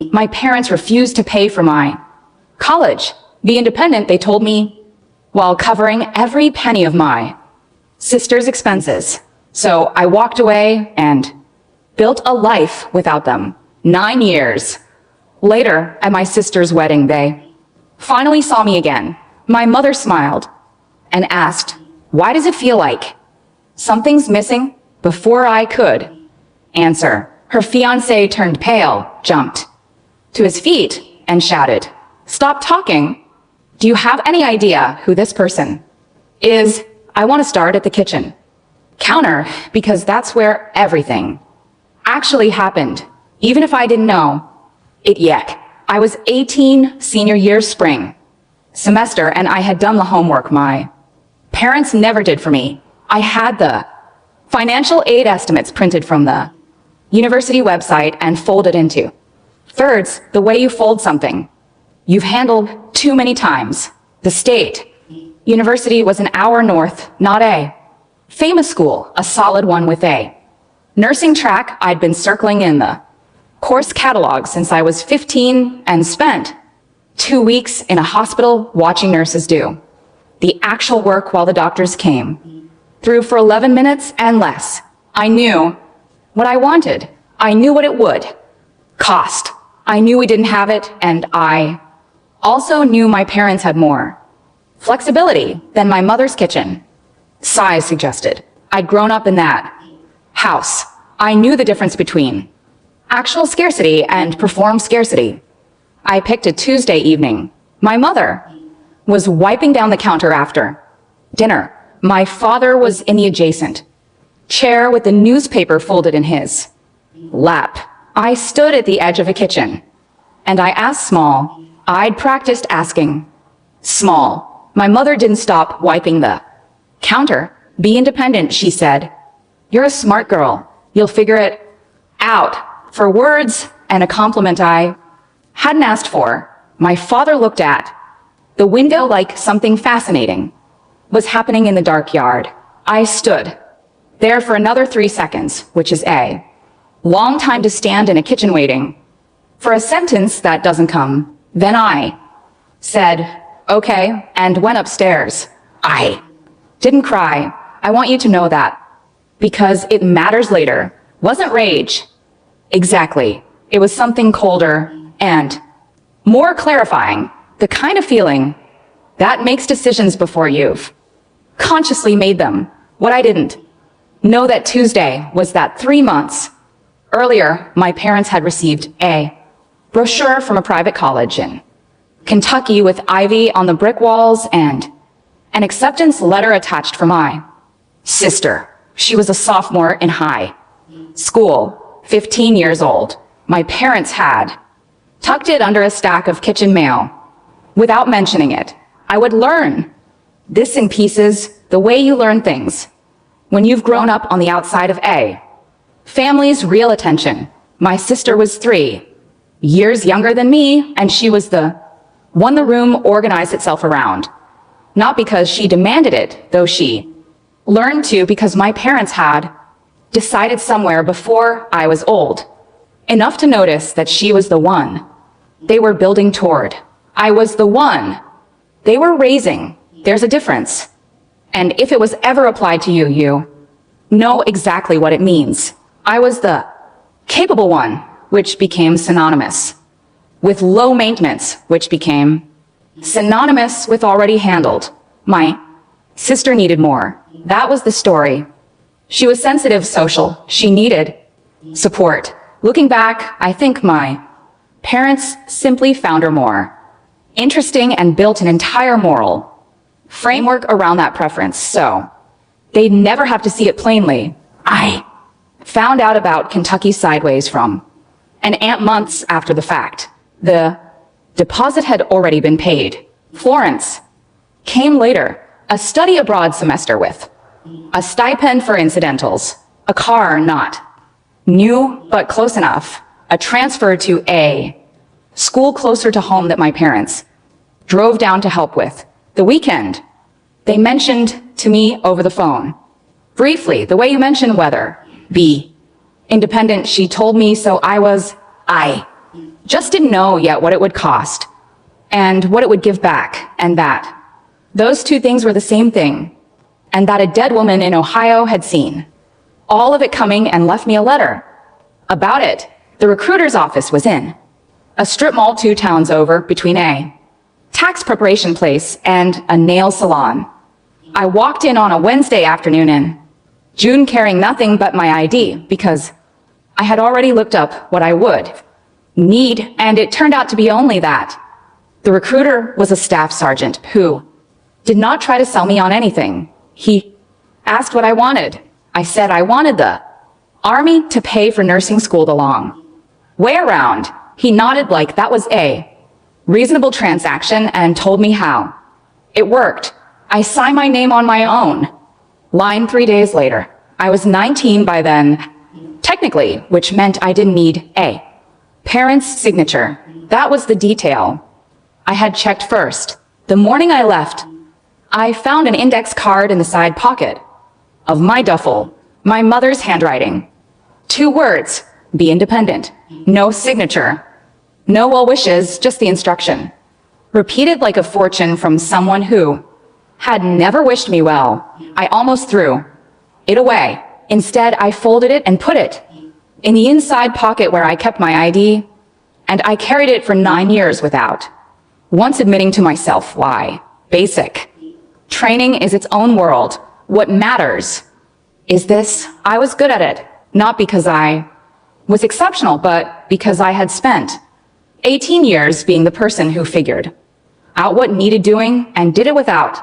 My parents refused to pay for my college. Be independent, they told me, while covering every penny of my sister's expenses. So I walked away and built a life without them. 9 years later, at my sister's wedding, they finally saw me again. My mother smiled and asked, "Why does it feel like something's missing?" Before I could answer, her fiancé turned pale, jumped to his feet, and shouted, "Stop talking. Do you have any idea who this person is?" I want to start at the kitchen counter because that's where everything actually happened, even if I didn't know it yet. I was 18, senior year spring semester, and I had done the homework my parents never did for me. I had the financial aid estimates printed from the university website and folded into thirds, the way you fold something you've handled too many times. The state university was an hour north, not a famous school, a solid one with a nursing track. I'd been circling in the course catalog since I was 15 and spent 2 weeks in a hospital watching nurses do the actual work while the doctors came through for 11 minutes and less. I knew what I wanted. I knew what it would cost. I knew we didn't have it, and I also knew my parents had more flexibility than my mother's kitchen size suggested. I'd grown up in that house. I knew the difference between actual scarcity and performed scarcity. I picked a Tuesday evening. My mother was wiping down the counter after dinner. My father was in the adjacent chair with the newspaper folded in his lap. I stood at the edge of the kitchen, and I asked small. I'd practiced asking small. My mother didn't stop wiping the counter. "Be independent," she said. "You're a smart girl. You'll figure it out." For words and a compliment I hadn't asked for, my father looked at the window like something fascinating was happening in the dark yard. I stood there for another 3 seconds, which is a long time to stand in a kitchen waiting for a sentence that doesn't come. Then I said, "Okay," and went upstairs. I didn't cry. I want you to know that, because it matters later. Wasn't rage. Exactly. It was something colder and more clarifying, the kind of feeling that makes decisions before you've consciously made them. What I didn't know that Tuesday was that 3 months earlier, my parents had received a brochure from a private college in Kentucky with ivy on the brick walls and an acceptance letter attached for my sister. She was a sophomore in high school, 15 years old. My parents had tucked it under a stack of kitchen mail without mentioning it. I would learn this in pieces, the way you learn things when you've grown up on the outside of a family's real attention. My sister was 3 years younger than me, and she was the one the room organized itself around. Not because she demanded it, though she learned to, because my parents had decided somewhere before I was old enough to notice that she was the one they were building toward. I was the one they were raising. There's a difference. And if it was ever applied to you, you know exactly what it means. I was the capable one, which became synonymous with low maintenance, which became synonymous with already handled. My sister needed more. That was the story. She was sensitive, social. She needed support. Looking back, I think my parents simply found her more interesting and built an entire moral framework around that preference, so they'd never have to see it plainly. I found out about Kentucky sideways from an aunt months after the fact. The deposit had already been paid. Florence came later, a study abroad semester with a stipend for incidentals, a car not new but close enough, a transfer to a school closer to home that my parents drove down to help with. The weekend, they mentioned to me over the phone, briefly, the way you mentioned weather, be independent, she told me, so I Just didn't know yet what it would cost and what it would give back, and that those two things were the same thing, and that a dead woman in Ohio had seen. All of it coming and left me a letter. About it, the recruiter's office was in. A strip mall 2 towns over between a tax preparation place and a nail salon. I walked in on a Wednesday afternoon in June carrying nothing but my ID because I had already looked up what I would need, and it turned out to be only that. The recruiter was a staff sergeant who did not try to sell me on anything. He asked what I wanted. I said I wanted the Army to pay for nursing school the long way around. He nodded like that was a reasonable transaction and told me how. It worked. I signed my name on my own line 3 days later. I was 19 by then, technically, which meant I didn't need a parent's signature. That was the detail I had checked first. The morning I left, I found an index card in the side pocket of my duffel, my mother's handwriting. 2 words, be independent. No signature. No well wishes, just the instruction. Repeated like a fortune from someone who had never wished me well. I almost threw it away. Instead, I folded it and put it in the inside pocket where I kept my ID, and I carried it for 9 years without once admitting to myself why. Basic training is its own world. What matters is this: I was good at it, not because I was exceptional, but because I had spent 18 years being the person who figured out what needed doing and did it without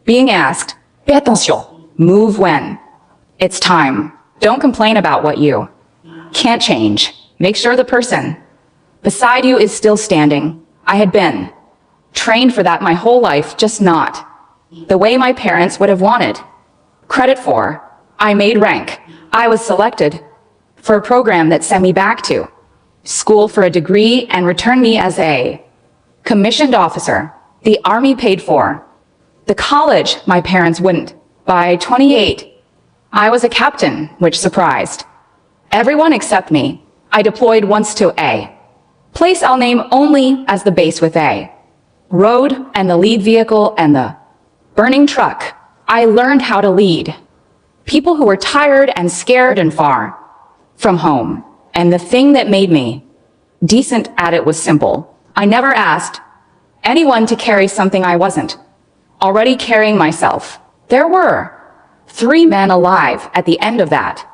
being asked. Fais attention. Move when it's time. Don't complain about what you can't change. Make sure the person beside you is still standing. I had been trained for that my whole life, just not the way my parents would have wanted credit for. I made rank. I was selected for a program that sent me back to school for a degree and returned me as a commissioned officer the Army paid for. The college my parents wouldn't. By 28, I was a captain, which surprised everyone except me. I deployed once to a place I'll name only as the base with a road and the lead vehicle and the burning truck. I learned how to lead people who were tired and scared and far from home. And the thing that made me decent at it was simple. I never asked anyone to carry something I wasn't already carrying myself. There were 3 men alive at the end of that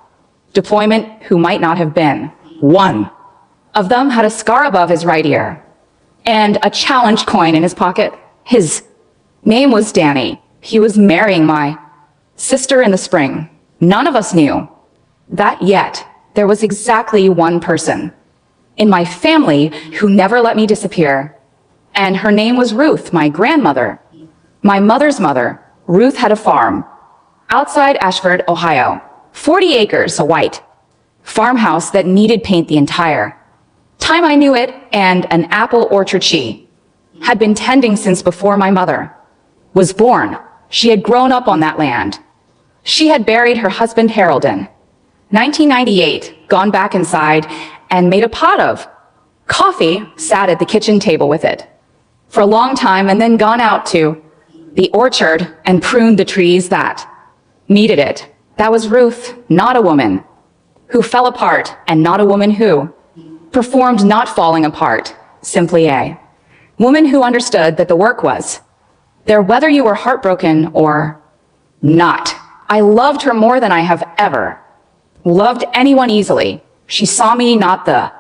deployment who might not have been. One of them had a scar above his right ear and a challenge coin in his pocket. His name was Danny. He was marrying my sister in the spring. None of us knew that yet. There was exactly one person in my family who never let me disappear, and her name was Ruth, my grandmother. My mother's mother. Ruth had a farm outside Ashford, Ohio. 40 acres, a white farmhouse that needed paint the entire time I knew it, and an apple orchard she had been tending since before my mother was born. She had grown up on that land. She had buried her husband Harold in 1998, gone back inside and made a pot of coffee, sat at the kitchen table with it for a long time, and then gone out to the orchard and pruned the trees that needed it. That was Ruth, not a woman who fell apart, and not a woman who performed not falling apart, simply a woman who understood that the work was there whether you were heartbroken or not. I loved her more than I have ever loved anyone easily. She saw me not the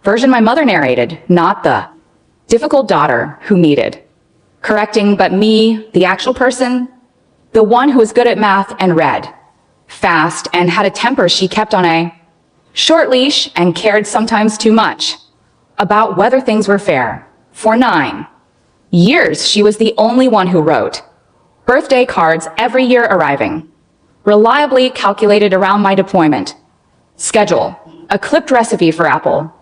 version my mother narrated, not the difficult daughter who needed correcting, but me, the actual person, the one who was good at math and read fast and had a temper she kept on a short leash and cared sometimes too much about whether things were fair. For 9 years, she was the only one who wrote birthday cards every year arriving, reliably calculated around my deployment schedule, a clipped recipe for apple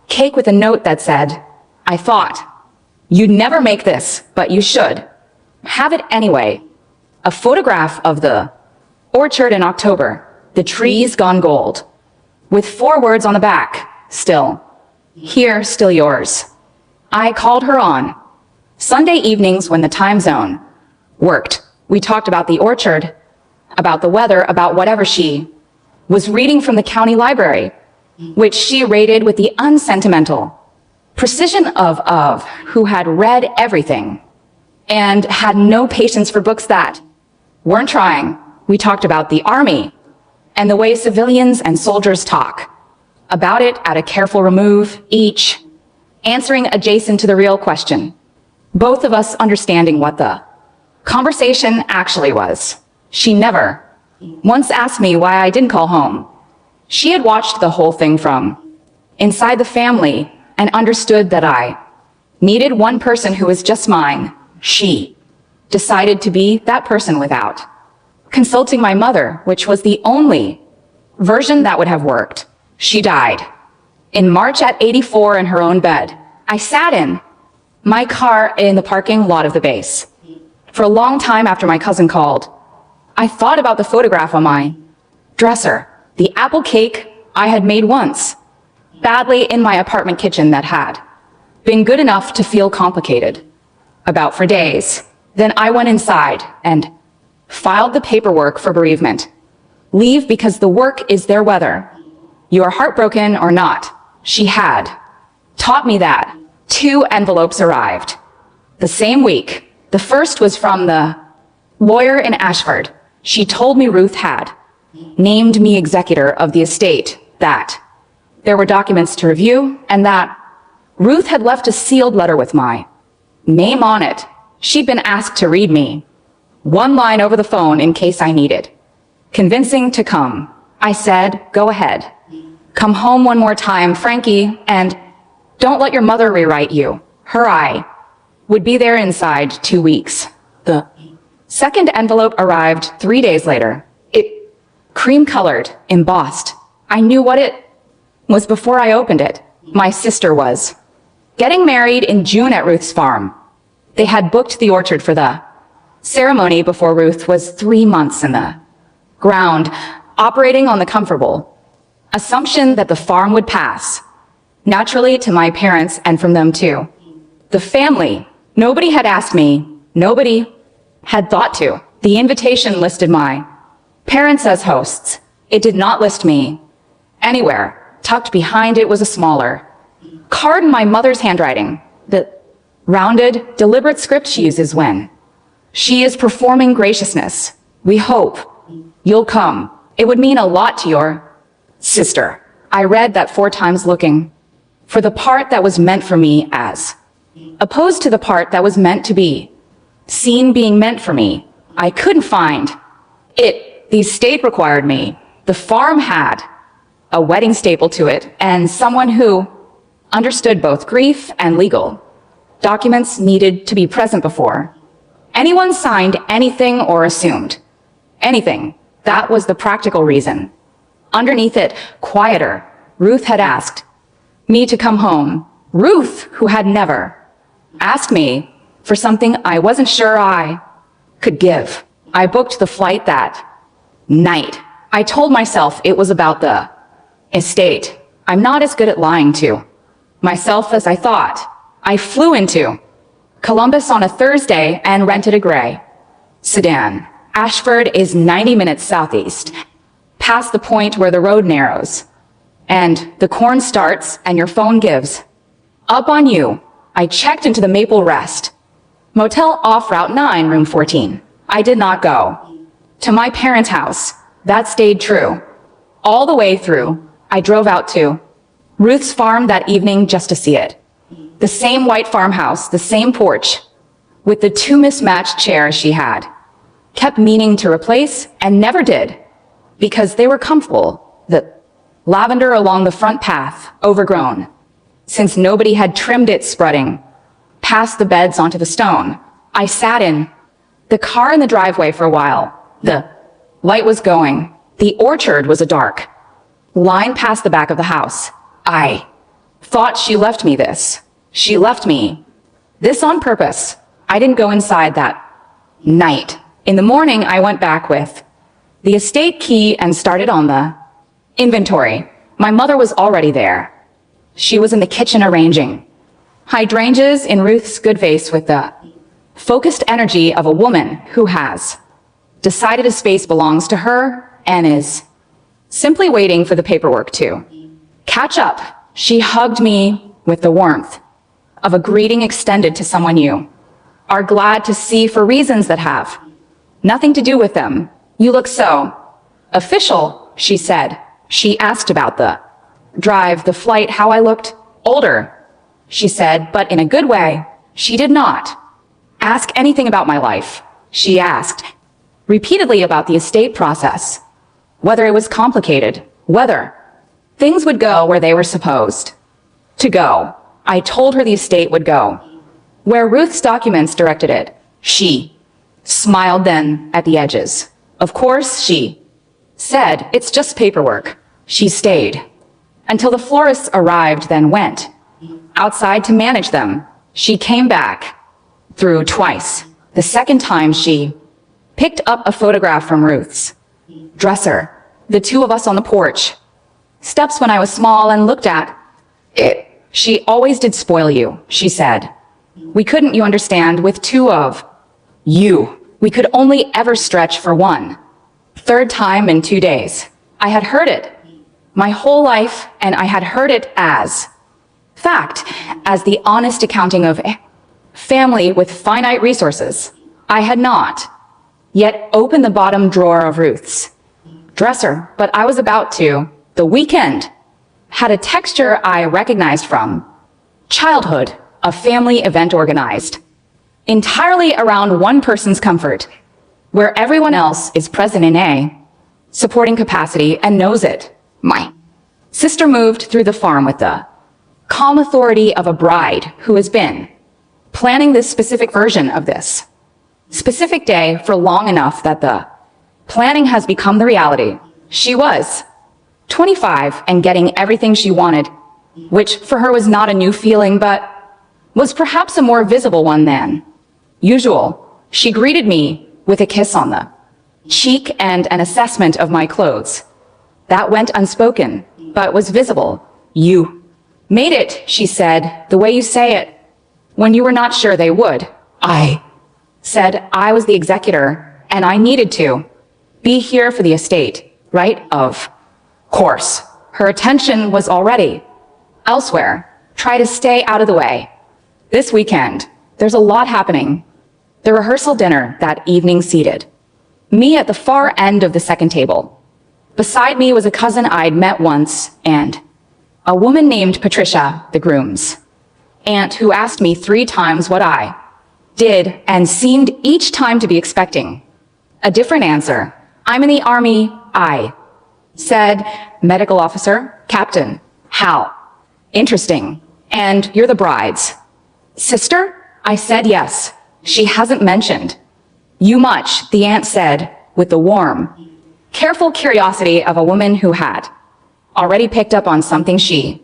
cake with a note that said, I thought you'd never make this, but you should have it anyway. A photograph of the orchard in October, the trees gone gold, with 4 words on the back, still Here, still yours. I called her on. Sunday evenings when the time zone worked. We talked about the orchard, about the weather, about whatever she was reading from the county library, which she rated with the unsentimental precision of who had read everything and had no patience for books that weren't trying. We talked about the army and the way civilians and soldiers talk about it at a careful remove, each answering adjacent to the real question. Both of us understanding what the conversation actually was. She never once asked me why I didn't call home. She had watched the whole thing from inside the family and understood that I needed one person who was just mine. She decided to be that person without consulting my mother, which was the only version that would have worked. She died in March at 84 in her own bed. I sat in my car in the parking lot of the base. For a long time after my cousin called, I thought about the photograph on my dresser, the apple cake I had made once, badly in my apartment kitchen that had been good enough to feel complicated about for days. Then I went inside and filed the paperwork for bereavement. Leave because the work is there whether you are heartbroken or not. She had taught me that. 2 envelopes arrived the same week. The first was from the lawyer in Ashford. She told me Ruth had named me executor of the estate, that there were documents to review, and that Ruth had left a sealed letter with my name on it. She'd been asked to read me one line over the phone in case I needed convincing to come. I said, go ahead. Come home one more time, Frankie, and don't let your mother rewrite you. Her I would be there inside 2 weeks. The second envelope arrived 3 days later. It cream-colored, embossed. I knew what it was before I opened it. My sister was getting married in June at Ruth's farm. They had booked the orchard for the ceremony before Ruth was 3 months in the ground, operating on the comfortable assumption that the farm would pass naturally to my parents and from them too. The family, nobody had asked me, nobody had thought to. The invitation listed my parents as hosts. It did not list me anywhere. Tucked behind it was a smaller card in my mother's handwriting, the rounded, deliberate script she uses when she is performing graciousness. We hope you'll come. It would mean a lot to your sister. I read that 4 times looking for the part that was meant for me as opposed to the part that was meant to be seen being meant for me. I couldn't find it. The estate required me. The farm had a wedding staple to it, and someone who understood both grief and legal documents needed to be present before anyone signed anything or assumed anything. That was the practical reason. Underneath it, quieter, Ruth had asked me to come home. Ruth, who had never asked me for something I wasn't sure I could give. I booked the flight that night. I told myself it was about the estate. I'm not as good at lying to myself as I thought. I flew into Columbus on a Thursday and rented a gray sedan. Ashford is 90 minutes southeast, past the point where the road narrows, and the corn starts and your phone gives up on you. I checked into the Maple Rest Motel off Route 9, room 14. I did not go to my parents' house. That stayed true. All the way through, I drove out to Ruth's farm that evening just to see it. The same white farmhouse, the same porch, with the 2 mismatched chairs she had kept meaning to replace and never did, because they were comfortable. The lavender along the front path, overgrown, since nobody had trimmed it, spreading past the beds onto the stone. I sat in the car in the driveway for a while. The light was going. The orchard was a dark line past the back of the house. I thought she left me this. She left me this on purpose. I didn't go inside that night. In the morning, I went back with the estate key and started on the inventory. My mother was already there. she was in the kitchen arranging hydrangeas in Ruth's good vase with the focused energy of a woman who has decided a space belongs to her and is simply waiting for the paperwork to catch up. She hugged me with the warmth of a greeting extended to someone you are glad to see for reasons that have nothing to do with them. You look so official, she said. She asked about the drive, the flight, how I looked older, she said, but in a good way. She did not ask anything about my life. She asked repeatedly about the estate process, whether it was complicated, whether things would go where they were supposed to go. I told her the estate would go where Ruth's documents directed it. She smiled then at the edges. Of course, she said, it's just paperwork. She stayed until the florists arrived, then went outside to manage them. She came back through twice. The second time she picked up a photograph from Ruth's dresser, the two of us on the porch, steps when I was small, and looked at it. She always did spoil you, she said. We couldn't, you understand, with two of you. We could only ever stretch for one. Third time in 2 days. I had heard it my whole life, and I had heard it as fact, as the honest accounting of a family with finite resources. I had not yet opened the bottom drawer of Ruth's dresser, but I was about to. The weekend had a texture I recognized from childhood, a family event organized entirely around one person's comfort, where everyone else is present in a supporting capacity and knows it. My sister moved through the farm with the calm authority of a bride who has been planning this specific version of this specific day for long enough that the planning has become the reality. She was 25 and getting everything she wanted, which for her was not a new feeling, but was perhaps a more visible one than usual. She greeted me with a kiss on the cheek and an assessment of my clothes. That went unspoken, but was visible. You made it, she said, the way you say it, when you were not sure they would. I said I was the executor, and I needed to be here for the estate, right? Of course. Her attention was already elsewhere. Try to stay out of the way. This weekend, there's a lot happening. The rehearsal dinner that evening seated me at the far end of the second table. Beside me was a cousin I'd met once, and a woman named Patricia, the groom's aunt, who asked me 3 times what I did and seemed each time to be expecting a different answer. I'm in the Army, I said. Medical officer, captain. How interesting. And you're the bride's sister? I said yes. She hasn't mentioned you much, the aunt said, with the warm, careful curiosity of a woman who had already picked up on something she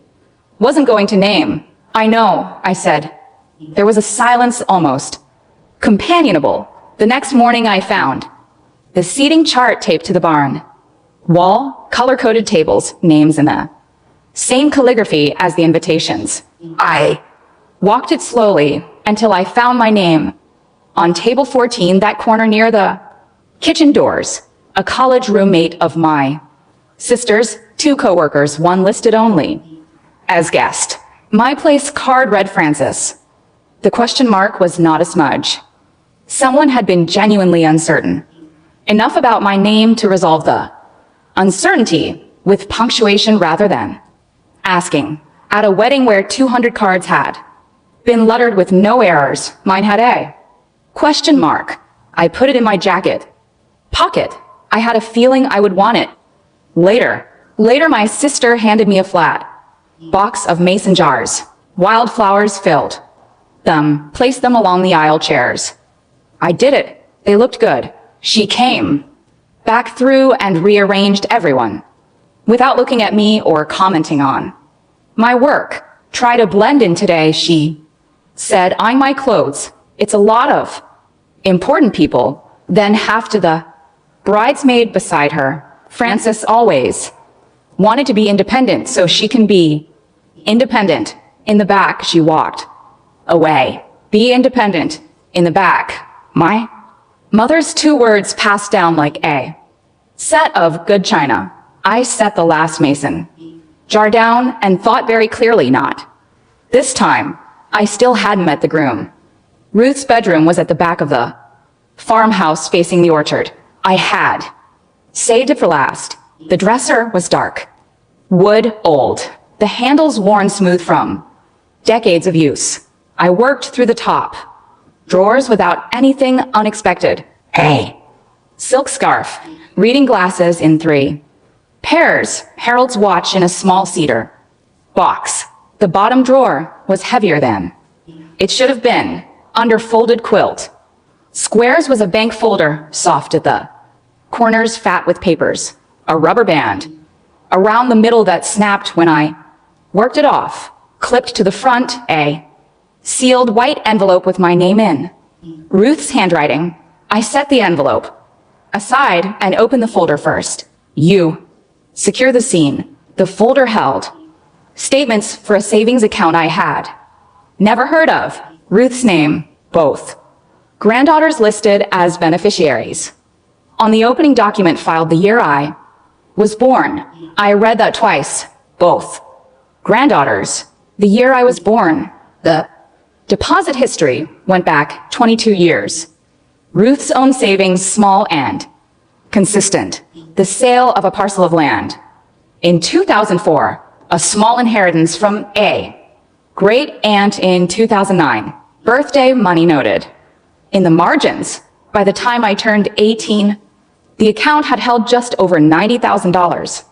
wasn't going to name. I know, I said. There was a silence, almost companionable. The next morning I found the seating chart taped to the barn wall, color-coded tables, names in the same calligraphy as the invitations. I walked it slowly until I found my name on table 14, that corner near the kitchen doors. A college roommate of my sister's, 2 coworkers, one listed only as guest. My place card read Francis. The question mark was not a smudge. Someone had been genuinely uncertain enough about my name to resolve the uncertainty with punctuation rather than asking. At a wedding where 200 cards had been lettered with no errors, mine had a question mark. I put it in my jacket pocket. I had a feeling I would want it later. Later, my sister handed me a flat box of mason jars. Wildflowers filled them, placed them along the aisle chairs. I did it. They looked good. She came back through and rearranged everyone without looking at me or commenting on my work. Try to blend in today, she said, eyeing my clothes. It's a lot of important people. Then half to the bridesmaid beside her. Frances always wanted to be independent so she can be independent. In the back, she walked. Away. Be independent. In the back. My mother's 2 words passed down like a set of good china. I set the last mason. Jar down and thought very clearly not. This time, I still hadn't met the groom. Ruth's bedroom was at the back of the farmhouse facing the orchard. I had saved it for last. The dresser was dark. Wood old. The handles worn smooth from decades of use. I worked through the top. Drawers without anything unexpected. Hey. Silk scarf. Reading glasses in 3 pairs. Harold's watch in a small cedar box. The bottom drawer was heavier than it should have been. Under folded quilt. Squares was a bank folder, soft at the corners, fat with papers. A rubber band around the middle that snapped when I worked it off. Clipped to the front, a sealed white envelope with my name in Ruth's handwriting. I set the envelope aside and opened the folder first. You secure the scene. The folder held statements for a savings account I had never heard of. Ruth's name, both granddaughters listed as beneficiaries. On the opening document filed the year I was born. I read that twice. Both granddaughters. The year I was born. The deposit history went back 22 years. Ruth's own savings, small and consistent. The sale of a parcel of land. In 2004, a small inheritance from a great aunt in 2009. Birthday money noted. In the margins, by the time I turned 18, the account had held just over $90,000.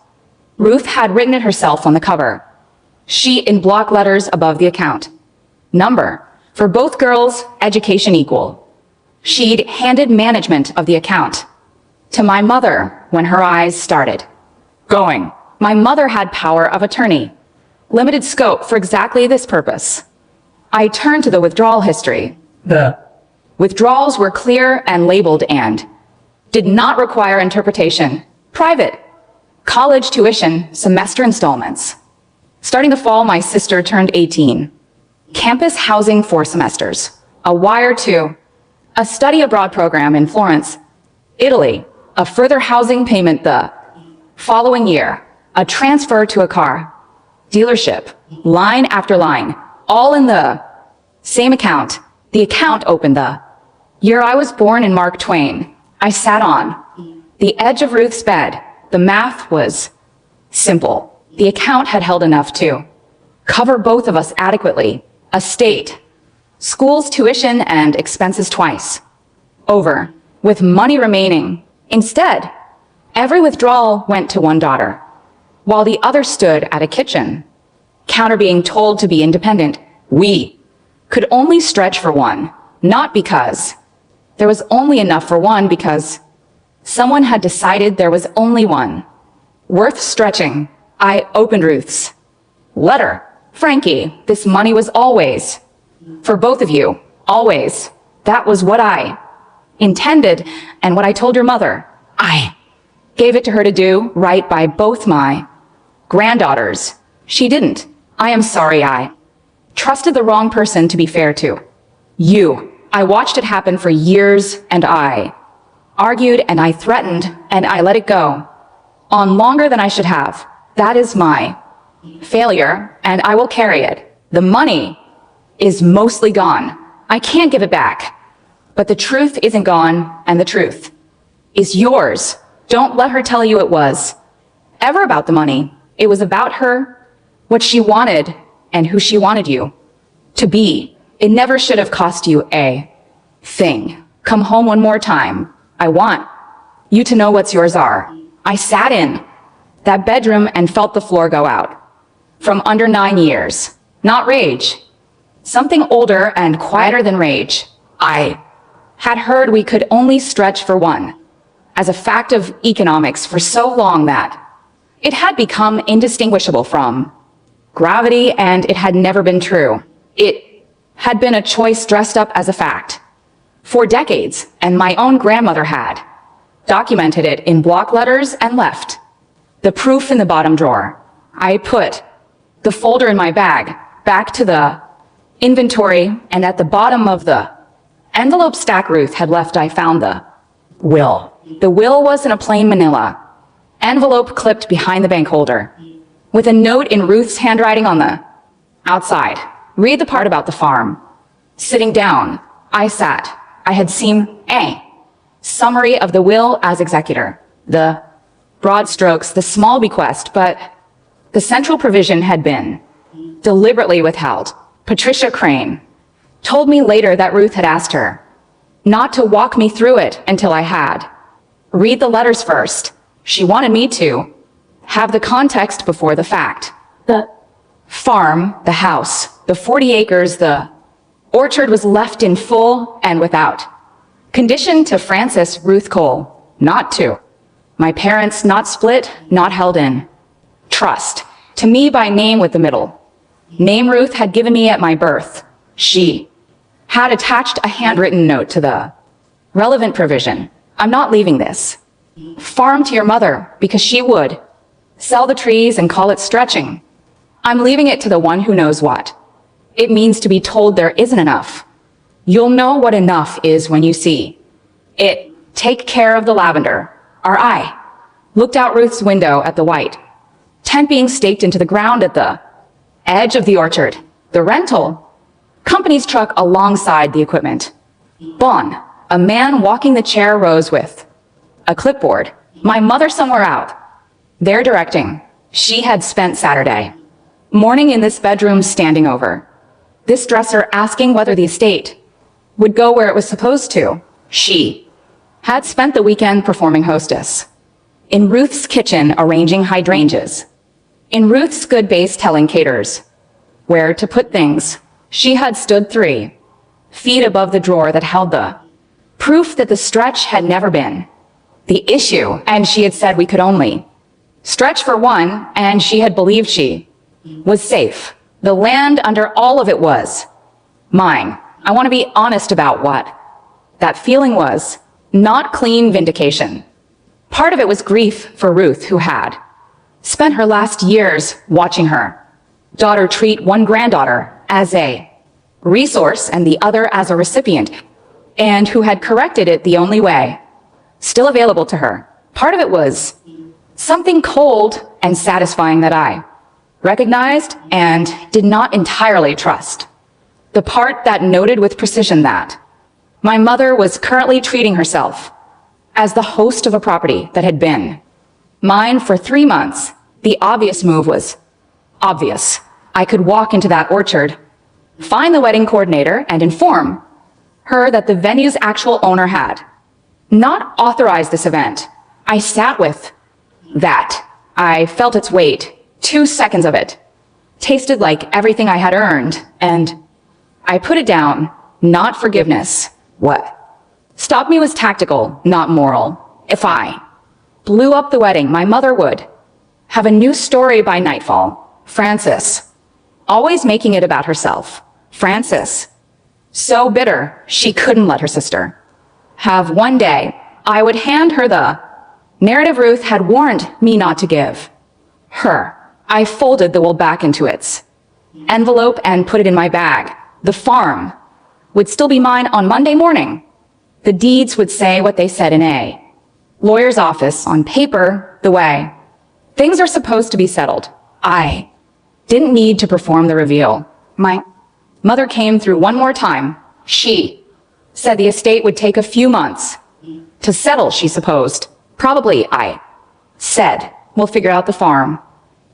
Ruth had written it herself on the cover. Sheet in block letters above the account. Number. For both girls, education equal. She'd handed management of the account to my mother when her eyes started going. My mother had power of attorney. Limited scope for exactly this purpose. I turned to the withdrawal history. The withdrawals were clear and labeled and did not require interpretation. Private. College tuition, semester installments. Starting the fall, my sister turned 18. Campus housing 4 semesters. A wire to a study abroad program in Florence, Italy. A further housing payment the following year. A transfer to a car dealership. Line after line. All in the same account. The account opened the year I was born in Mark Twain. I sat on the edge of Ruth's bed. The math was simple. The account had held enough to cover both of us adequately. Estate, school's tuition and expenses twice over, with money remaining. Instead, every withdrawal went to one daughter, while the other stood at a kitchen counter being told to be independent. We could only stretch for one, not because there was only enough for one, because someone had decided there was only one worth stretching. I opened Ruth's letter. Frankie, this money was always for both of you. Always. That was what I intended and what I told your mother. I gave it to her to do right by both my granddaughters. She didn't. I am sorry I trusted the wrong person to be fair to you. I watched it happen for years and I argued and I threatened and I let it go on longer than I should have. That is my failure and I will carry it. The money is mostly gone. I can't give it back. But the truth isn't gone and the truth is yours. Don't let her tell you it was ever about the money. It was about her, what she wanted and who she wanted you to be. It never should have cost you a thing. Come home one more time. I want you to know what's yours are. I sat in that bedroom and felt the floor go out. From under 9 years. Not rage. Something older and quieter than rage. I had heard we could only stretch for one. As a fact of economics for so long that it had become indistinguishable from gravity and it had never been true. It had been a choice dressed up as a fact. For decades, and my own grandmother had documented it in block letters and left the proof in the bottom drawer. I put the folder in my bag, back to the inventory, and at the bottom of the envelope stack Ruth had left, I found the will. The will was in a plain manila envelope clipped behind the bank holder, with a note in Ruth's handwriting on the outside. Read the part about the farm. Sitting down, I sat. I had seen a summary of the will as executor, the broad strokes, the small bequest, but the central provision had been deliberately withheld. Patricia Crane told me later that Ruth had asked her not to walk me through it until I had read the letters first. She wanted me to have the context before the fact. The farm, the house, the 40 acres, the orchard was left in full and without condition to Frances Ruth Cole, not to my parents, not split, not held in trust, to me by name with the middle name Ruth had given me at my birth. She had attached a handwritten note to the relevant provision. I'm not leaving this farm to your mother because she would sell the trees and call it stretching. I'm leaving it to the one who knows what it means to be told there isn't enough. You'll know what enough is when you see it. Take care of the lavender. Our eye looked out Ruth's window at the white tent being staked into the ground at the edge of the orchard. The rental company's truck alongside the equipment. Bon, a man walking the chair rose with a clipboard. My mother somewhere out there directing. She had spent Saturday morning in this bedroom standing over this dresser asking whether the estate would go where it was supposed to. She had spent the weekend performing hostess in Ruth's kitchen arranging hydrangeas. In Ruth's good base telling caterers where to put things. She had stood 3 feet above the drawer that held the proof that the stretch had never been the issue, and she had said we could only stretch for one, and she had believed she was safe. The land under all of it was mine. I want to be honest about what that feeling was. Not clean vindication. Part of it was grief for Ruth, who had spent her last years watching her daughter treat one granddaughter as a resource and the other as a recipient, and who had corrected it the only way still available to her. Part of it was something cold and satisfying that I recognized and did not entirely trust. The part that noted with precision that my mother was currently treating herself as the host of a property that had been mine for 3 months. The obvious move was obvious. I could walk into that orchard, find the wedding coordinator, and inform her that the venue's actual owner had not authorized this event. I sat with that. I felt its weight. 2 seconds of it tasted like everything I had earned, and I put it down. Not forgiveness. What stopped me was tactical, not moral. If I blew up the wedding, my mother would have a new story by nightfall. Frances, always making it about herself. Frances, so bitter she couldn't let her sister have one day. I would hand her the narrative Ruth had warned me not to give her. I folded the will back into its envelope and put it in my bag. The farm would still be mine on Monday morning. The deeds would say what they said in a lawyer's office on paper, the way things are supposed to be settled. I didn't need to perform the reveal. My mother came through one more time. She said the estate would take a few months to settle, she supposed. Probably, I said, we'll figure out the farm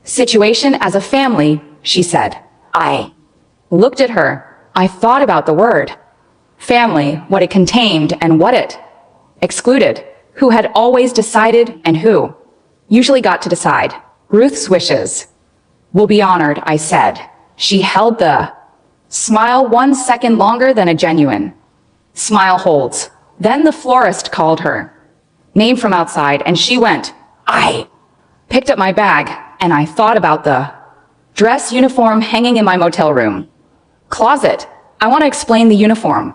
situation as a family, she said. I looked at her. I thought about the word family, what it contained and what it excluded, who had always decided and who usually got to decide. Ruth's wishes will be honored, I said. She held the smile 1 second longer than a genuine smile holds. Then the florist called her name from outside and she went. I picked up my bag and I thought about the dress uniform hanging in my motel room closet. I want to explain the uniform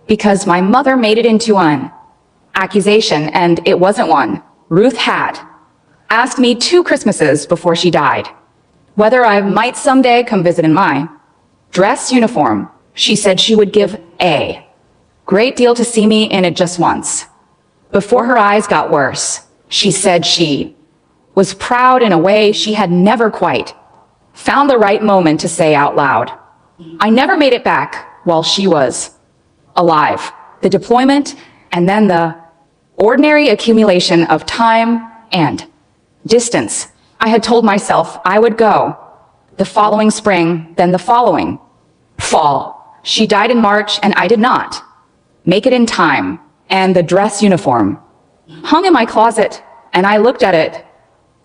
because my mother made it into an accusation and it wasn't one. Ruth had asked me 2 Christmases before she died whether I might someday come visit in my dress uniform. She said she would give a great deal to see me in it just once. Before her eyes got worse, she said she was proud in a way she had never quite found the right moment to say out loud. I never made it back while she was alive. The deployment and then the ordinary accumulation of time and distance. I had told myself I would go the following spring, then the following fall. She died in March and I did not make it in time. And the dress uniform hung in my closet and I looked at it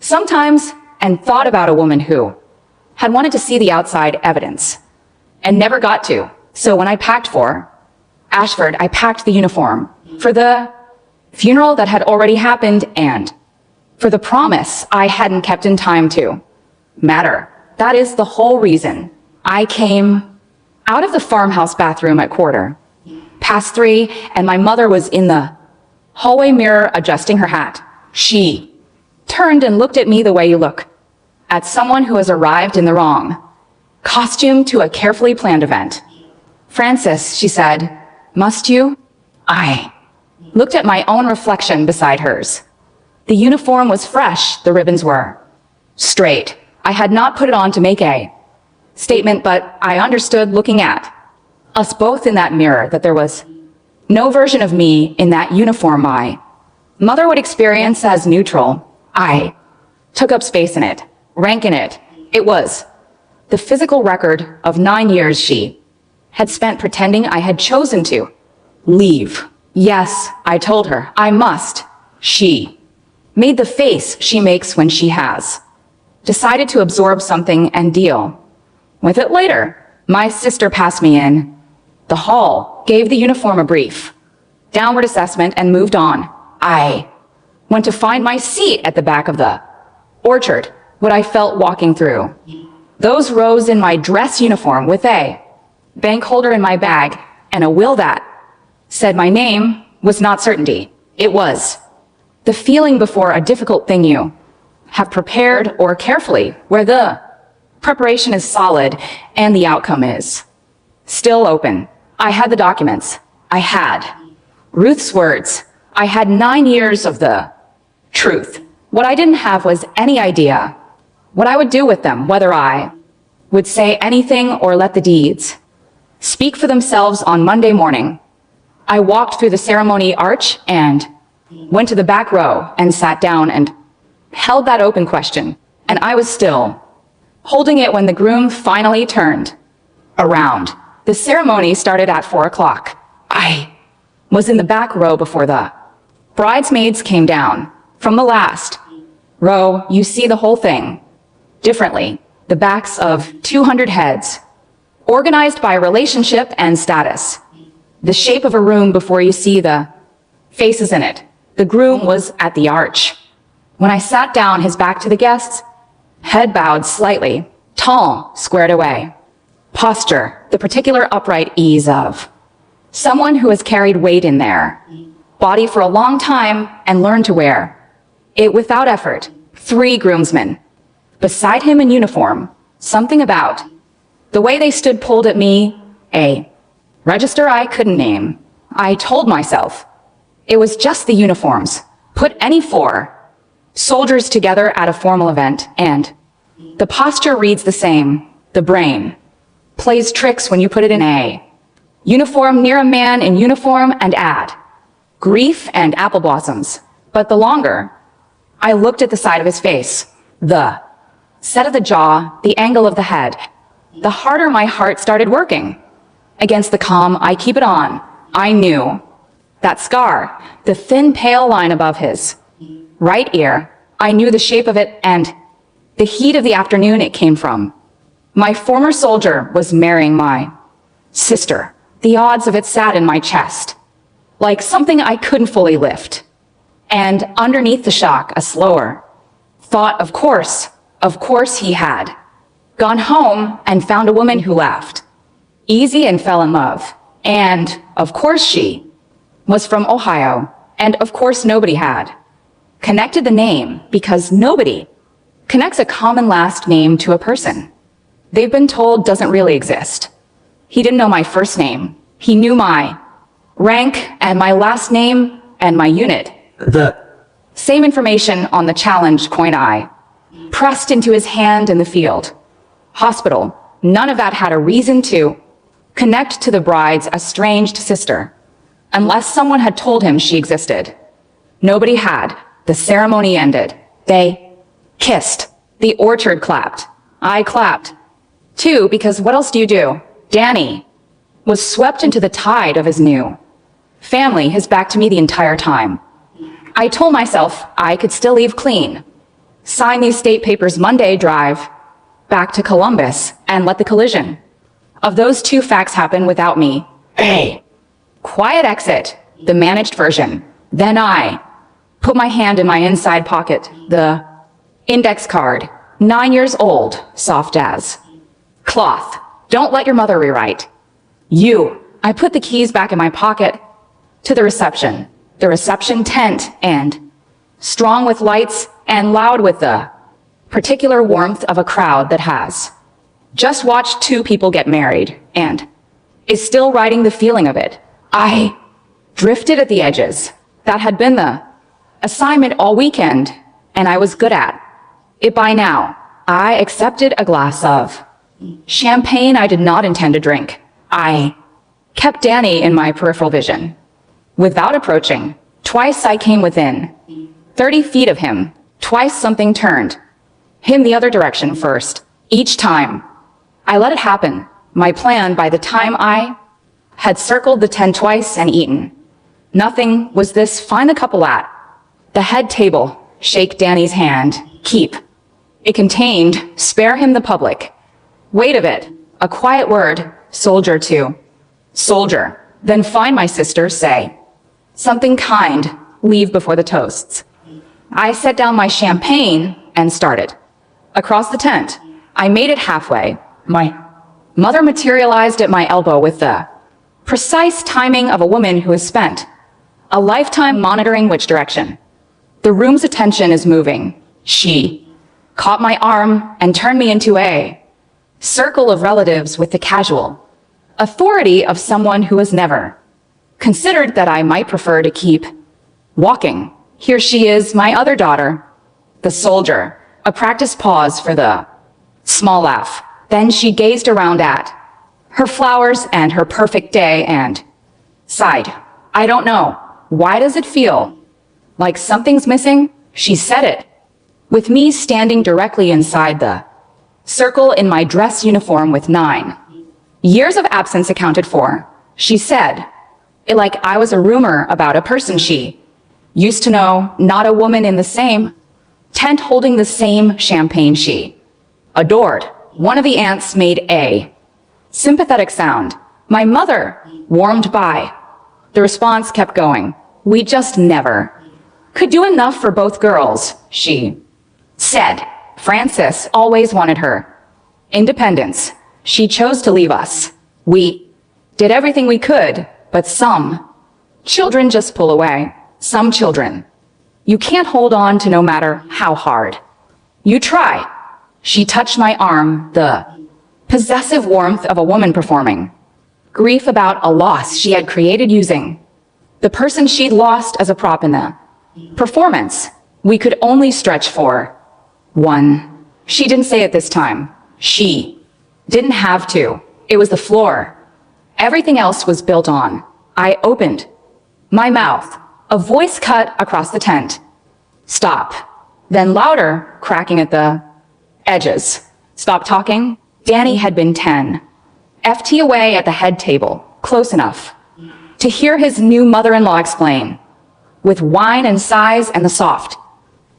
sometimes and thought about a woman who had wanted to see the outside evidence and never got to. So when I packed for Ashford, I packed the uniform for the funeral that had already happened and for the promise I hadn't kept in time to matter. That is the whole reason I came out of the farmhouse bathroom at 3:15, and my mother was in the hallway mirror adjusting her hat. She turned and looked at me the way you look at someone who has arrived in the wrong costume to a carefully planned event. Frances, she said, must you? I looked at my own reflection beside hers. The uniform was fresh, the ribbons were straight. I had not put it on to make a statement, but I understood looking at us both in that mirror that there was no version of me in that uniform my mother would experience as neutral. I took up space in it, rank in it. It was the physical record of 9 years she had spent pretending I had chosen to leave. Yes, I told her, I must. She made the face she makes when she has decided to absorb something and deal with it later. My sister passed me in the hall, gave the uniform a brief downward assessment and moved on. I went to find my seat at the back of the orchard, what I felt walking through those rows in my dress uniform with a bank holder in my bag and a will that said my name was not certainty. It was the feeling before a difficult thing you have prepared or carefully, where the preparation is solid and the outcome is still open. I had the documents. I had Ruth's words. I had 9 years of the truth. What I didn't have was any idea what I would do with them, whether I would say anything or let the deeds speak for themselves on Monday morning. I walked through the ceremony arch and went to the back row and sat down and held that open question. And I was still holding it when the groom finally turned around. The ceremony started at 4 o'clock. I was in the back row before the bridesmaids came down. From the last row, you see the whole thing differently. The backs of 200 heads, organized by relationship and status. The shape of a room before you see the faces in it. The groom was at the arch. When I sat down, his back to the guests, head bowed slightly, tall, squared away. Posture, the particular upright ease of someone who has carried weight in their body for a long time and learned to wear it without effort. 3 groomsmen beside him in uniform. Something about the way they stood pulled at me, a register I couldn't name. I told myself it was just the uniforms. Put any 4 soldiers together at a formal event, and the posture reads the same. The brain plays tricks when you put it in a uniform near a man in uniform and add grief and apple blossoms. But the longer I looked at the side of his face, the set of the jaw, the angle of the head, the harder my heart started working. Against the calm, I keep it on. I knew that scar, the thin pale line above his right ear. I knew the shape of it and the heat of the afternoon it came from. My former soldier was marrying my sister. The odds of it sat in my chest, like something I couldn't fully lift. And underneath the shock, a slower thought, of course he had gone home and found a woman who laughed easy and fell in love. And of course she was from Ohio. And of course nobody had connected the name because nobody connects a common last name to a person they've been told doesn't really exist. He didn't know my first name. He knew my rank and my last name and my unit. The Same information on the challenge coin I pressed into his hand in the field. Hospital. None of that had a reason to connect to the bride's estranged sister, unless someone had told him she existed. Nobody had. The ceremony ended. They kissed. The orchard clapped. I clapped. Too, because what else do you do? Danny was swept into the tide of his new family, his back to me the entire time. I told myself I could still leave clean, sign these state papers Monday, drive back to Columbus, and let the collision of those two facts happen without me. A quiet exit, the managed version. Then I put my hand in my inside pocket, the index card, 9 years old, soft as cloth. Don't let your mother rewrite. I put the keys back in my pocket to the reception tent, and strong with lights and loud with the particular warmth of a crowd that has just watched two people get married and is still riding the feeling of it. I drifted at the edges. That had been the assignment all weekend, and I was good at it by now. I accepted a glass of champagne I did not intend to drink. I kept Danny in my peripheral vision. Without approaching, twice I came within 30 feet of him. Twice something turned him the other direction first. Each time, I let it happen. My plan, by the time I had circled the tent twice and eaten nothing, was this: find the couple at the head table, shake Danny's hand, keep it contained, spare him the public weight of it, a quiet word, soldier to soldier. Then find my sister, say something kind, leave before the toasts. I set down my champagne and started across the tent. I made it halfway. My mother materialized at my elbow with the precise timing of a woman who has spent a lifetime monitoring which direction the room's attention is moving. She caught my arm and turned me into a circle of relatives with the casual authority of someone who has never considered that I might prefer to keep walking. Here she is, my other daughter, the soldier. A practiced pause for the small laugh. Then she gazed around at her flowers and her perfect day and sighed. I don't know. Why does it feel like something's missing? She said it, with me standing directly inside the circle in my dress uniform with 9 years of absence accounted for. She said it like I was a rumor about a person she used to know, not a woman in the same tent holding the same champagne she adored. One of the aunts made a sympathetic sound. My mother warmed by. The response kept going. We just never could do enough for both girls, she said. Frances always wanted her independence. She chose to leave us. We did everything we could, but some children just pull away. Some children you can't hold on to no matter how hard you try. She touched my arm, the possessive warmth of a woman performing grief about a loss she had created using the person she'd lost as a prop in the performance. We could only stretch for one. She didn't say it this time. She didn't have to. It was the floor. Everything else was built on. I opened my mouth. A voice cut across the tent. Stop. Then louder, cracking at the edges. Stop talking. Danny had been 10. FT away at the head table, close enough to hear his new mother-in-law explain, with whine and sighs and the soft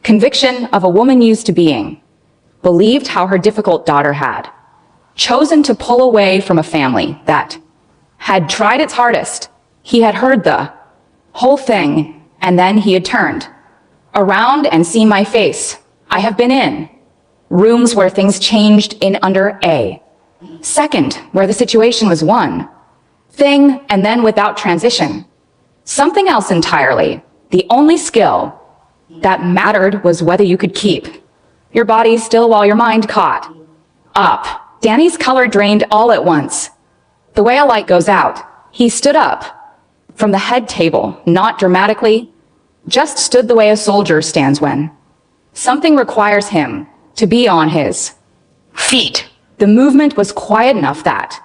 conviction of a woman used to being, believed how her difficult daughter had chosen to pull away from a family that had tried its hardest. He had heard the whole thing, and then he had turned around and seen my face. I have been in rooms where things changed in under a second, where the situation was one thing, and then without transition, something else entirely. The only skill that mattered was whether you could keep Your body still while your mind caught. Up. Danny's color drained all at once. The way a light goes out, he stood up from the head table, not dramatically, just stood the way a soldier stands when something requires him to be on his feet. The movement was quiet enough that,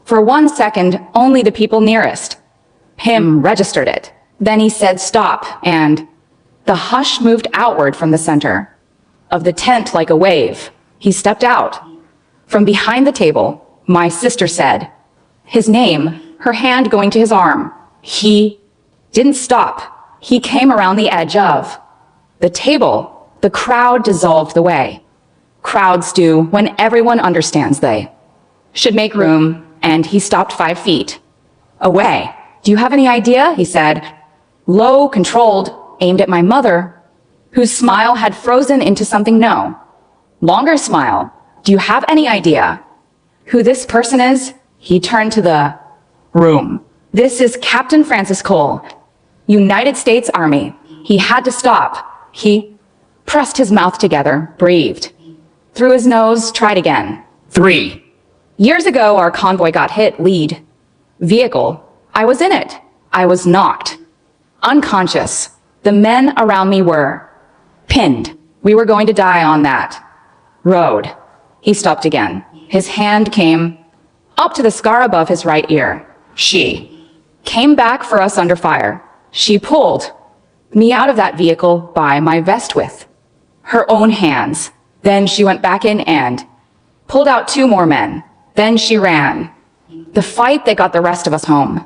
for 1 second, only the people nearest him registered it. Then he said stop, and the hush moved outward from the center of the tent like a wave. He stepped out. From behind the table, my sister said his name, her hand going to his arm. He didn't stop. He came around the edge of the table. The crowd dissolved the way crowds do when everyone understands they should make room, and he stopped 5 feet away. Do you have any idea? He said, low, controlled, aimed at my mother, whose smile had frozen into something no longer smile. Do you have any idea who this person is? He turned to the room. This is Captain Francis Cole, United States Army. He had to stop. He pressed his mouth together, breathed through his nose, tried again. 3 years ago, our convoy got hit, lead vehicle. I was in it. I was knocked unconscious. The men around me were pinned. We were going to die on that road. He stopped again. His hand came up to the scar above his right ear. She came back for us under fire. She pulled me out of that vehicle by my vest with her own hands. Then she went back in and pulled out 2 more men. Then she ran. The fight that got the rest of us home.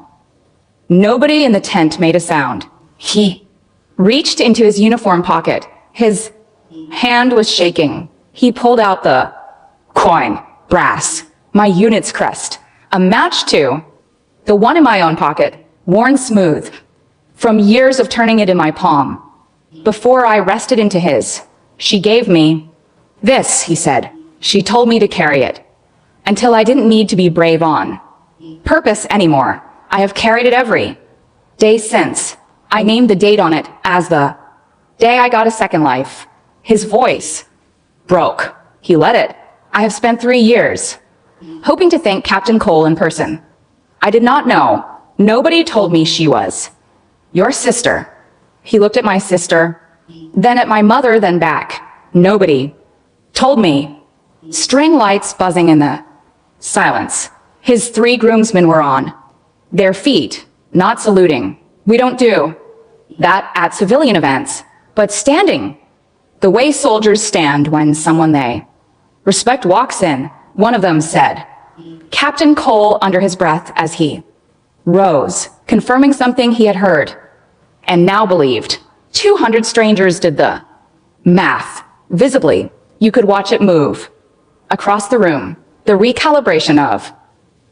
Nobody in the tent made a sound. He reached into his uniform pocket. His hand was shaking. He pulled out the coin, brass, my unit's crest, a match too, the one in my own pocket, worn smooth, from years of turning it in my palm. Before I rested into his, she gave me this, he said. She told me to carry it until I didn't need to be brave on purpose anymore. I have carried it every day since. I named the date on it as the day I got a second life. His voice broke. He let it. I have spent 3 years hoping to thank Captain Cole in person. I did not know. Nobody told me she was your sister. He looked at my sister, then at my mother, then back. Nobody told me. String lights buzzing in the silence. His 3 groomsmen were on their feet, not saluting. We don't do that at civilian events, but standing the way soldiers stand when someone they respect walks in. One of them said, Captain Cole, under his breath as he rose, confirming something he had heard and now believed. 200 strangers did the math. Visibly, you could watch it move across the room. The recalibration of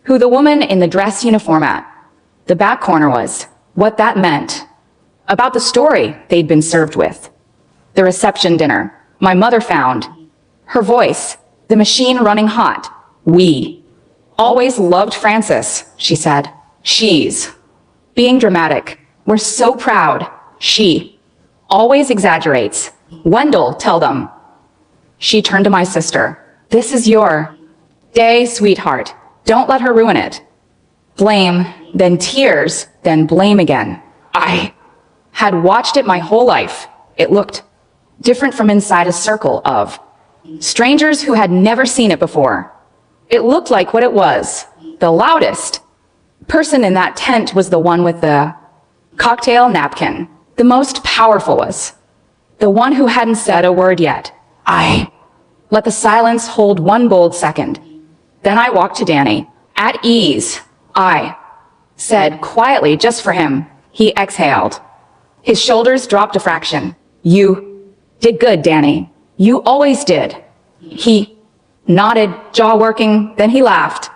who the woman in the dress uniform at the back corner was, what that meant, about the story they'd been served with. The reception dinner, my mother found, her voice, the machine running hot. We always loved Francis, she said. She's being dramatic. We're so proud. She always exaggerates. Wendell, tell them. She turned to my sister. This is your day, sweetheart. Don't let her ruin it. Blame, then tears, then blame again. I had watched it my whole life. It looked different from inside a circle of strangers who had never seen it before. It looked like what it was. The loudest person in that tent was the one with the cocktail napkin. The most powerful was the one who hadn't said a word yet. I let the silence hold 1 bold second. Then I walked to Danny. At ease, I said quietly, just for him. He exhaled. His shoulders dropped a fraction. You did good, Danny. You always did. He nodded, jaw working, then he laughed.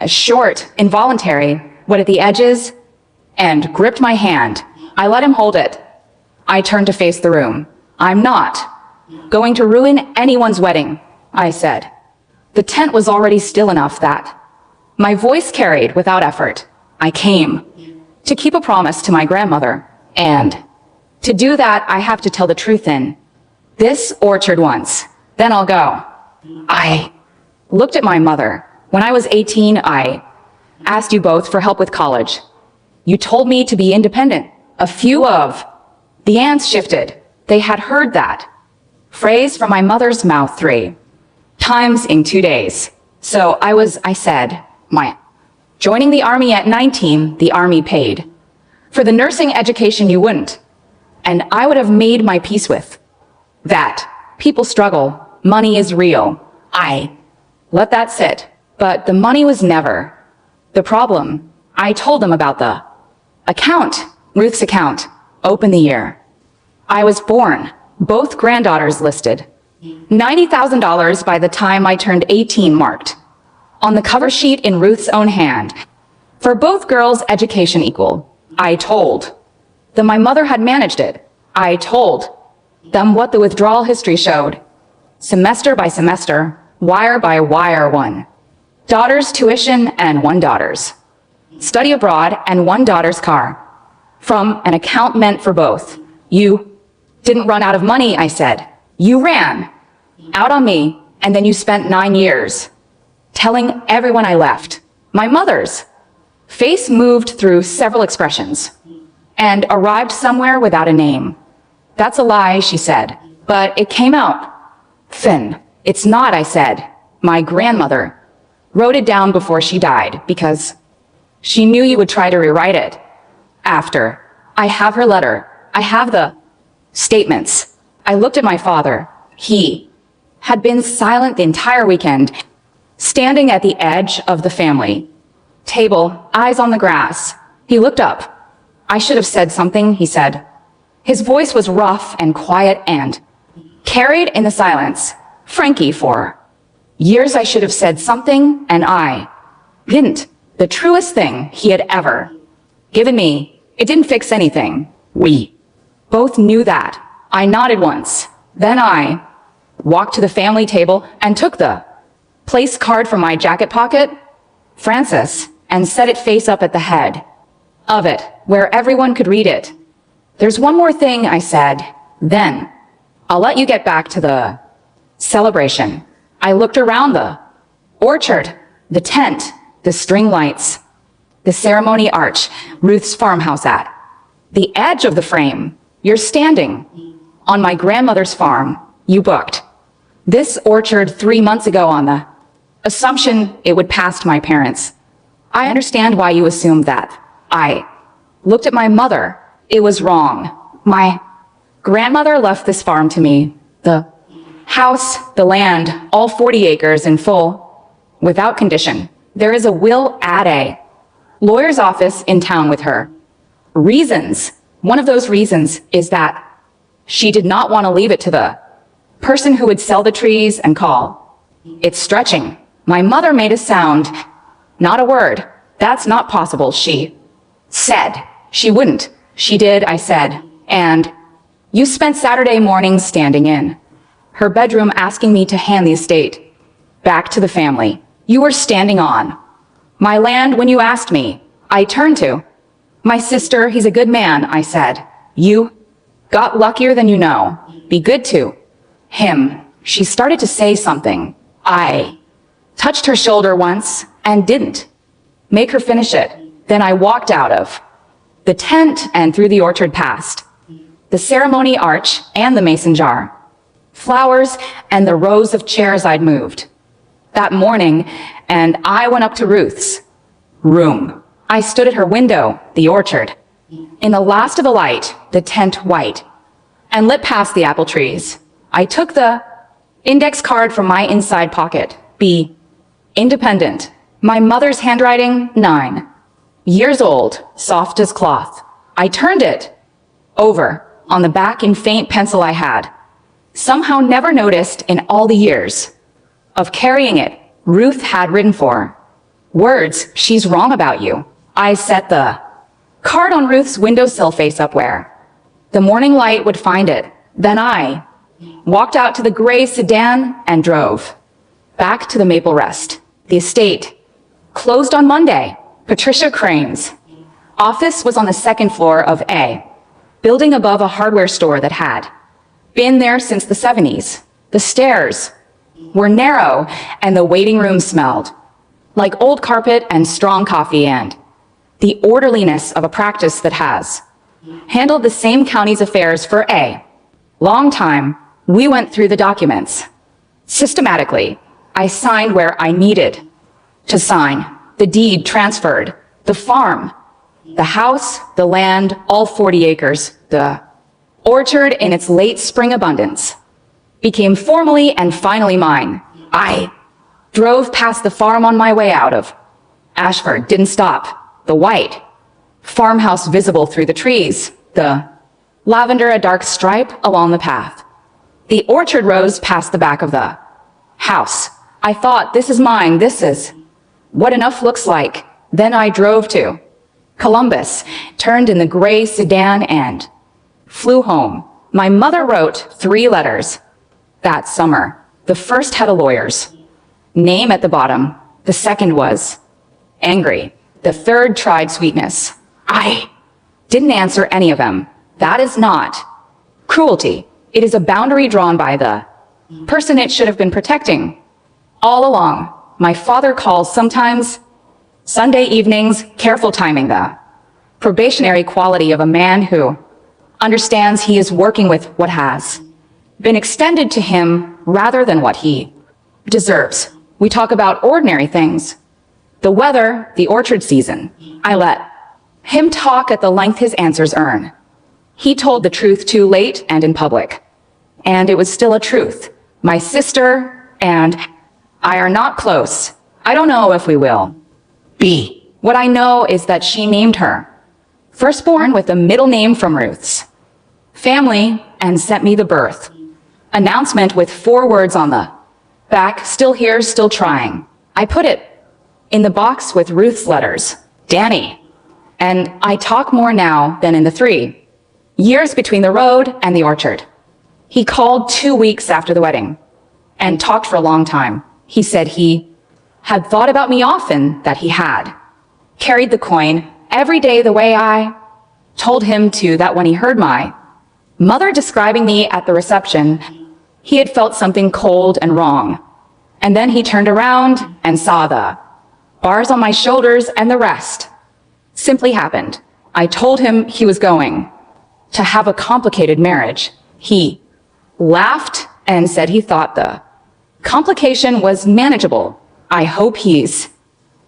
A short, involuntary, what at the edges, and gripped my hand. I let him hold it. I turned to face the room. I'm not going to ruin anyone's wedding, I said. The tent was already still enough that my voice carried without effort. I came to keep a promise to my grandmother, and to do that, I have to tell the truth in this orchard once. Then I'll go. I looked at my mother. When I was 18, I asked you both for help with college. You told me to be independent. A few of the ants shifted. They had heard that phrase from my mother's mouth 3 times in 2 days. So I said, joining the army at 19, the army paid. For the nursing education you wouldn't. And I would have made my peace with that. People struggle. Money is real. I let that sit. But the money was never the problem. I told them about the account, Ruth's account, open the year I was born, both granddaughters listed. $90,000 by the time I turned 18 marked on the cover sheet in Ruth's own hand. For both girls' education equal. I told them my mother had managed it. I told them what the withdrawal history showed. Semester by semester, wire by wire, one daughter's tuition and one daughter's study abroad and one daughter's car. From an account meant for both. You didn't run out of money, I said. You ran out on me, and then you spent 9 years telling everyone I left. My mother's face moved through several expressions and arrived somewhere without a name. That's a lie, she said, but it came out. Finn, it's not, I said. My grandmother wrote it down before she died because she knew you would try to rewrite it. After, I have her letter. I have the statements. I looked at my father. He had been silent the entire weekend, standing at the edge of the family table, eyes on the grass. He looked up. I should have said something, he said. His voice was rough and quiet and carried in the silence. Frankie, for years I should have said something, and I didn't. The truest thing he had ever given me. It didn't fix anything. We both knew that. I nodded once. Then I walked to the family table and took the place card from my jacket pocket, Francis, and set it face up at the head of it, where everyone could read it. There's one more thing, I said. Then I'll let you get back to the celebration. I looked around the orchard, the tent, the string lights, the ceremony arch, Ruth's farmhouse at the edge of the frame. You're standing on my grandmother's farm. You booked this orchard 3 months ago on the assumption it would pass to my parents. I understand why you assumed that. I looked at my mother. It was wrong. My grandmother left this farm to me. The house, the land, all 40 acres in full, without condition. There is a will at a lawyer's office in town with her reasons. One of those reasons is that she did not want to leave it to the person who would sell the trees and call. It's stretching. My mother made a sound, not a word. That's not possible, she said. She wouldn't. She did, I said. And you spent Saturday mornings standing in her bedroom asking me to hand the estate back to the family. You were standing on my land when you asked me. I turned to my sister. He's a good man, I said. You got luckier than you know. Be good to him. She started to say something. I touched her shoulder once and didn't make her finish it. Then I walked out of the tent and through the orchard past the ceremony arch and the mason jar, flowers and the rows of chairs I'd moved that morning, and I went up to Ruth's room. I stood at her window, the orchard, in the last of the light, the tent white, and lit past the apple trees. I took the index card from my inside pocket. Be independent. My mother's handwriting, 9 years old, soft as cloth. I turned it over on the back in faint pencil I had somehow never noticed in all the years of carrying it. Ruth had written for words, she's wrong about you. I set the card on Ruth's windowsill face up where the morning light would find it. Then I walked out to the gray sedan and drove back to the Maple Rest. The estate closed on Monday. Patricia Crane's office was on the second floor of a building above a hardware store that had been there since the 70s. The stairs were narrow and the waiting room smelled like old carpet and strong coffee, and the orderliness of a practice that has handled the same county's affairs for a long time. We went through the documents systematically. I signed where I needed to sign. The deed transferred, the farm, the house, the land, all 40 acres, the orchard in its late spring abundance became formally and finally mine. I drove past the farm on my way out of Ashford, didn't stop. The white farmhouse visible through the trees, the lavender a dark stripe along the path. The orchard rose past the back of the house. I thought, this is mine, this is what enough looks like. Then I drove to Columbus, turned in the gray sedan and flew home. My mother wrote 3 letters that summer. The first had a lawyer's name at the bottom. The second was angry. The third tried sweetness. I didn't answer any of them. That is not cruelty. It is a boundary drawn by the person it should have been protecting all along. My father calls sometimes Sunday evenings, careful timing, the probationary quality of a man who understands he is working with what has been extended to him rather than what he deserves. We talk about ordinary things, the weather, the orchard season. I let him talk at the length his answers earn. He told the truth too late and in public, and it was still a truth. My sister and I are not close. I don't know if we will be. What I know is that she named her firstborn with a middle name from Ruth's family and sent me the birth announcement with 4 words on the back, still here, still trying. I put it in the box with Ruth's letters, Danny, and I talk more now than in the 3 years between the road and the orchard. He called 2 weeks after the wedding and talked for a long time. He said he had thought about me often, that he had carried the coin every day the way I told him to, that when he heard my mother describing me at the reception, he had felt something cold and wrong. And then he turned around and saw the bars on my shoulders, and the rest simply happened. I told him he was going to have a complicated marriage. He laughed and said he thought the complication was manageable. I hope he's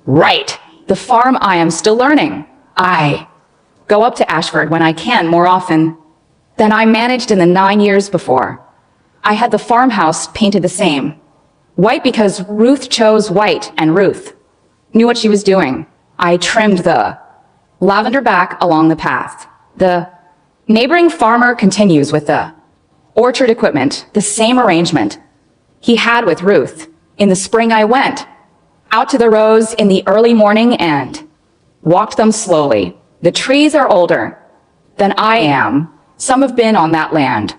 right. The farm I am still learning. I go up to Ashford when I can more often than I managed in the 9 years before. I had the farmhouse painted the same. White because Ruth chose white, and Ruth knew what she was doing. I trimmed the lavender back along the path. The neighboring farmer continues with the orchard equipment, the same arrangement he had with Ruth. In the spring, I went out to the rows in the early morning and walked them slowly. The trees are older than I am. Some have been on that land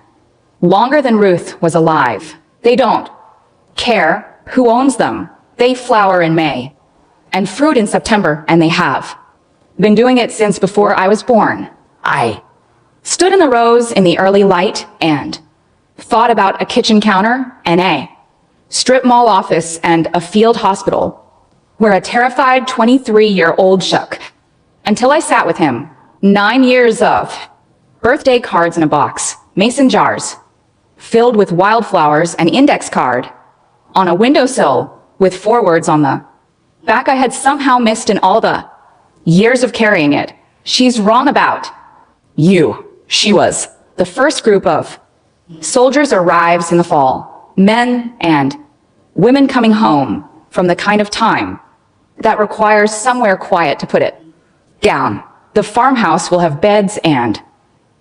longer than Ruth was alive. They don't care who owns them. They flower in May and fruit in September, and they have been doing it since before I was born. I stood in the rows in the early light and thought about a kitchen counter and a strip mall office and a field hospital where a terrified 23-year-old shook until I sat with him. 9 years of birthday cards in a box, mason jars filled with wildflowers, an index card on a windowsill with 4 words on the back I had somehow missed in all the years of carrying it. She's wrong about you. She was the first group of soldiers arrives in the fall, men and women coming home from the kind of time that requires somewhere quiet to put it down. The farmhouse will have beds and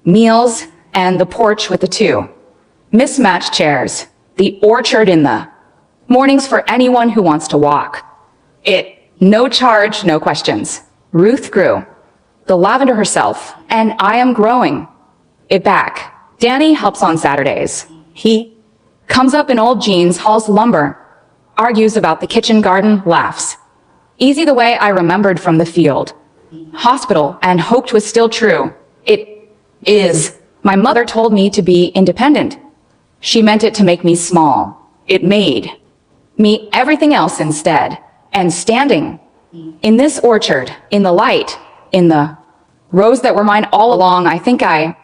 meals, and the porch with the 2 mismatched chairs, the orchard in the mornings for anyone who wants to walk it. No charge, no questions. Ruth grew the lavender herself, and I am growing it back. Danny helps on Saturdays. He comes up in old jeans, hauls lumber, argues about the kitchen garden, laughs. Easy the way I remembered from the field hospital and hoped was still true. It is. My mother told me to be independent. She meant it to make me small. It made me everything else instead. And standing in this orchard, in the light, in the rows that were mine all along, I think I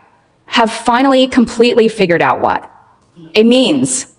have finally completely figured out what it means